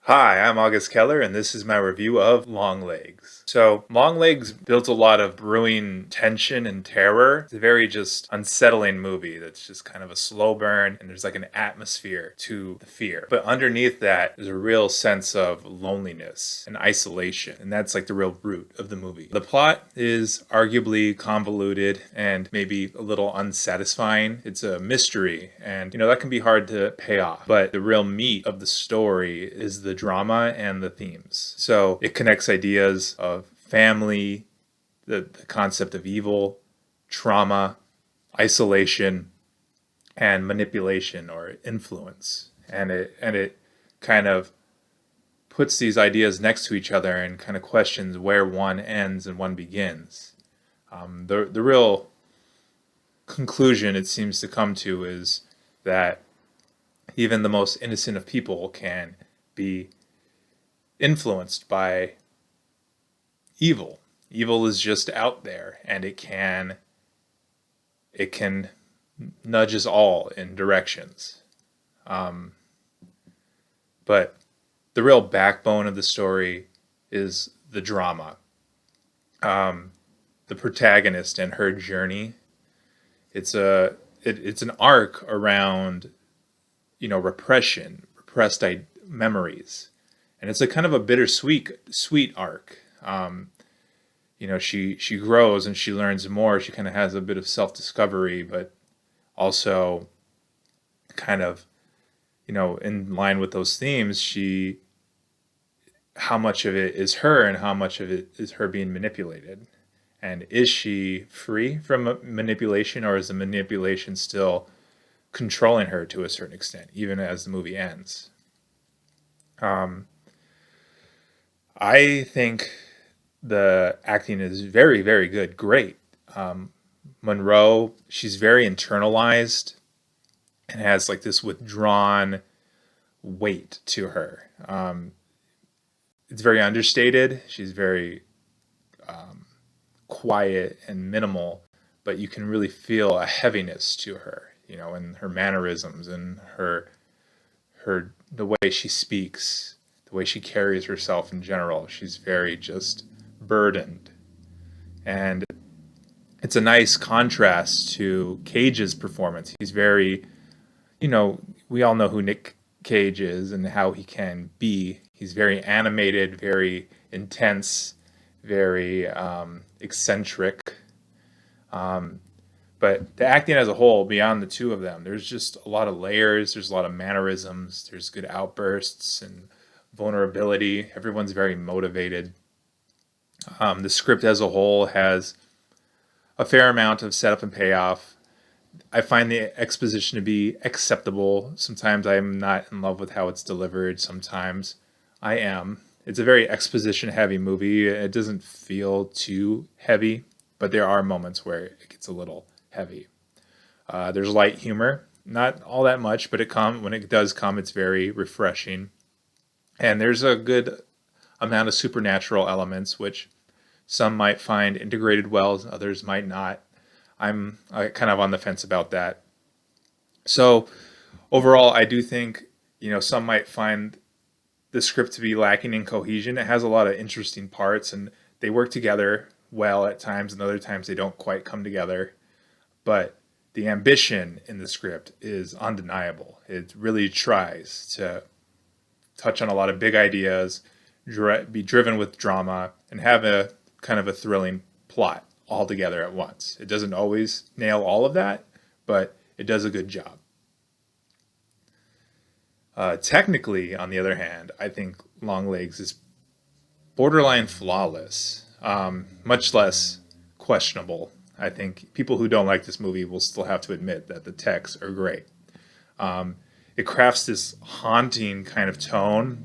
Hi, I'm August Keller, and this is my review of Longlegs. So, Longlegs built a lot of brewing tension and terror. It's a very just unsettling movie that's just kind of a slow burn, and there's like an atmosphere to the fear. But underneath that, there's a real sense of loneliness and isolation, and that's like the real root of the movie. The plot is arguably convoluted and maybe a little unsatisfying. It's a mystery, and that can be hard to pay off. But the real meat of the story is the drama and the themes. So it connects ideas of family, the concept of evil, trauma, isolation, and manipulation or influence. And it kind of puts these ideas next to each other and kind of questions where one ends and one begins. The real conclusion it seems to come to is that even the most innocent of people can be influenced by evil. Evil is just out there, and it can nudge us all in directions. Um, but the real backbone of the story is the drama. The protagonist and her journey. It's an arc around repression, memories, and it's a kind of a bittersweet sweet arc. She grows and she learns more. She kind of has a bit of self discovery, but also kind of in line with those themes. She How much of it is her and how much of it is her being manipulated, and is she free from manipulation, or is the manipulation still controlling her to a certain extent, even as the movie ends? Um, I think the acting is very, very good, great. Um, Monroe, she's very internalized and has like this withdrawn weight to her. It's very understated. She's very quiet and minimal, but you can really feel a heaviness to her, in her mannerisms and her the way she speaks, the way she carries herself in general. She's very just burdened. And it's a nice contrast to Cage's performance. He's very, we all know who Nick Cage is and how he can be. He's very animated, very intense, very eccentric. Um, but the acting as a whole, beyond the two of them, there's just a lot of layers. There's a lot of mannerisms. There's good outbursts and vulnerability. Everyone's very motivated. The script as a whole has a fair amount of setup and payoff. I find the exposition to be acceptable. Sometimes I'm not in love with how it's delivered. Sometimes I am. It's a very exposition heavy movie. It doesn't feel too heavy, but there are moments where it gets a little heavy. There's light humor, not all that much, but when it does come, it's very refreshing. And there's a good amount of supernatural elements, which some might find integrated well, others might not. I'm kind of on the fence about that. So overall, I do think some might find the script to be lacking in cohesion. It has a lot of interesting parts, and they work together well at times, and other times they don't quite come together. But the ambition in the script is undeniable. It really tries to touch on a lot of big ideas, be driven with drama, and have a kind of a thrilling plot all together at once. It doesn't always nail all of that, but it does a good job. Technically, on the other hand, I think Longlegs is borderline flawless, much less questionable. I think people who don't like this movie will still have to admit that the texts are great. Um, it crafts this haunting kind of tone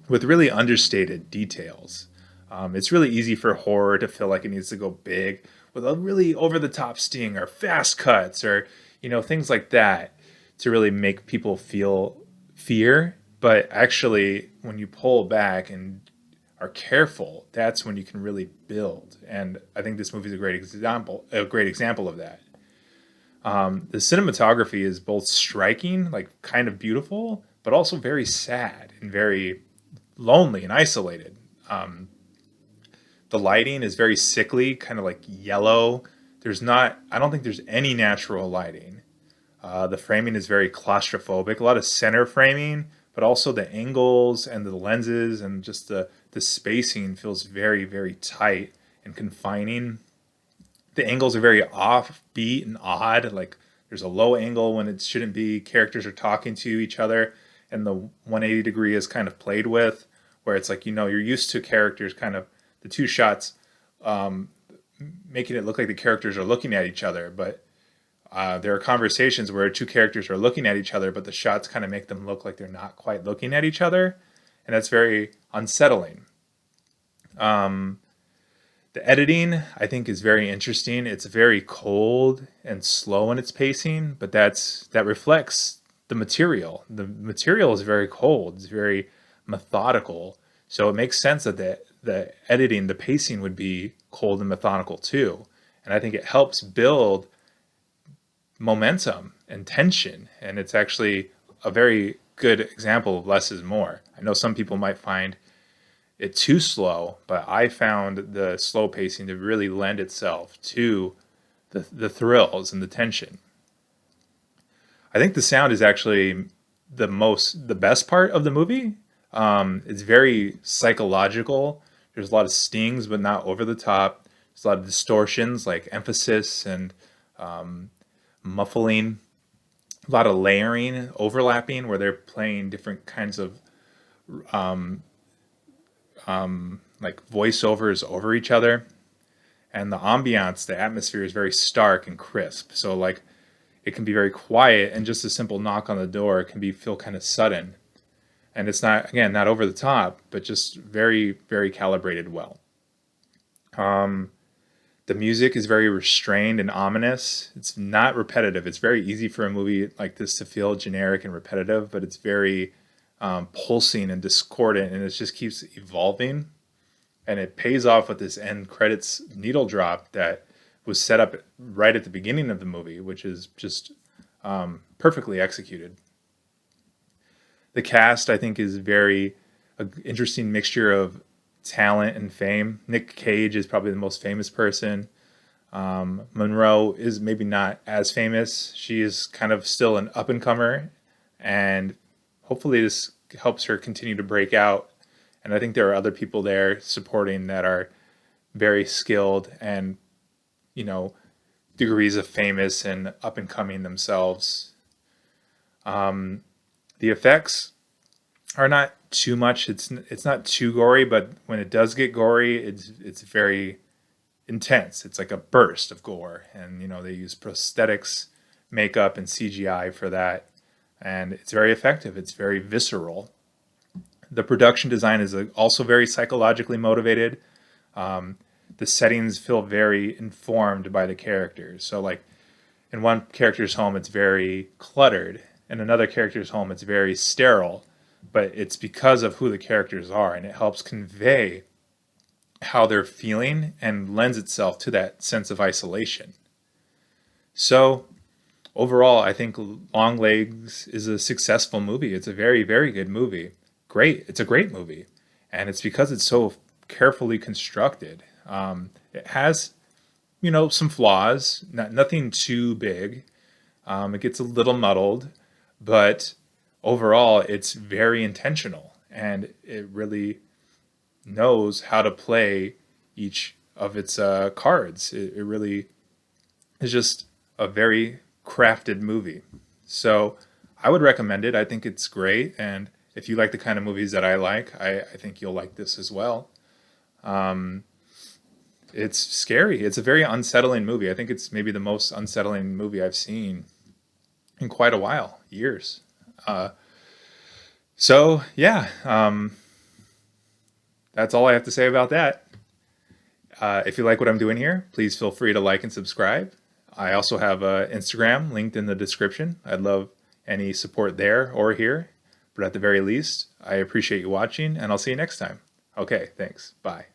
with really understated details. It's really easy for horror to feel like it needs to go big with a really over the top sting or fast cuts or things like that to really make people feel fear. But actually, when you pull back and are careful, that's when you can really build. And I think this movie is a great example of that. The cinematography is both striking, like kind of beautiful, but also very sad and very lonely and isolated. Um, the lighting is very sickly, kind of like yellow. I don't think there's any natural lighting. The framing is very claustrophobic, a lot of center framing, but also the angles and the lenses and just the spacing feels very, very tight and confining. The angles are very offbeat and odd. Like there's a low angle when it shouldn't be. Characters are talking to each other, and the 180 degree is kind of played with, where it's like you're used to characters kind of the two shots um, making it look like the characters are looking at each other, but there are conversations where two characters are looking at each other, but the shots kind of make them look like they're not quite looking at each other, and that's very unsettling. Um, the editing, I think, is very interesting. It's very cold and slow in its pacing, but that reflects the material. The material is very cold. It's very methodical. So it makes sense that the editing, the pacing would be cold and methodical too. And I think it helps build momentum and tension. And it's actually a very good example of less is more. I know some people might find it too slow, but I found the slow pacing to really lend itself to the thrills and the tension. I think the sound is actually the best part of the movie. It's very psychological. There's a lot of stings, but not over the top. There's a lot of distortions, like emphasis and um, muffling. A lot of layering, overlapping, where they're playing different kinds of um, like voiceovers over each other. And the ambiance, the atmosphere is very stark and crisp. So like it can be very quiet, and just a simple knock on the door can feel kind of sudden. And it's not, again, not over the top, but just very, very calibrated well. Um, the music is very restrained and ominous. It's not repetitive. It's very easy for a movie like this to feel generic and repetitive, but it's very pulsing and discordant, and it just keeps evolving. And it pays off with this end credits needle drop that was set up right at the beginning of the movie, which is just perfectly executed. The cast, I think, is very interesting mixture of talent and fame. Nick Cage is probably the most famous person. Monroe is maybe not as famous. She is kind of still an up and comer, and hopefully this helps her continue to break out. And I think there are other people there supporting that are very skilled and, you know, degrees of famous and up and coming themselves. The effects are not too much. It's not too gory, but when it does get gory, it's very intense. It's like a burst of gore, and they use prosthetics, makeup, and CGI for that, and it's very effective. It's very visceral. The production design is also very psychologically motivated. Um, the settings feel very informed by the characters. So, like in one character's home, it's very cluttered. In another character's home, it's very sterile. But it's because of who the characters are, and it helps convey how they're feeling and lends itself to that sense of isolation. So, overall, I think Longlegs is a successful movie. It's a very, very good movie. Great. It's a great movie. And it's because it's so carefully constructed. It has, some flaws, nothing too big. It gets a little muddled, but overall, it's very intentional, and it really knows how to play each of its cards. It really is just a very crafted movie. So I would recommend it. I think it's great. And if you like the kind of movies that I like, I think you'll like this as well. Um, it's scary. It's a very unsettling movie. I think it's maybe the most unsettling movie I've seen in quite a while, years. Uh, so, yeah, that's all I have to say about that. If you like what I'm doing here, please feel free to like and subscribe. I also have Instagram linked in the description. I'd love any support there or here. But at the very least, I appreciate you watching, and I'll see you next time. Okay, thanks. Bye.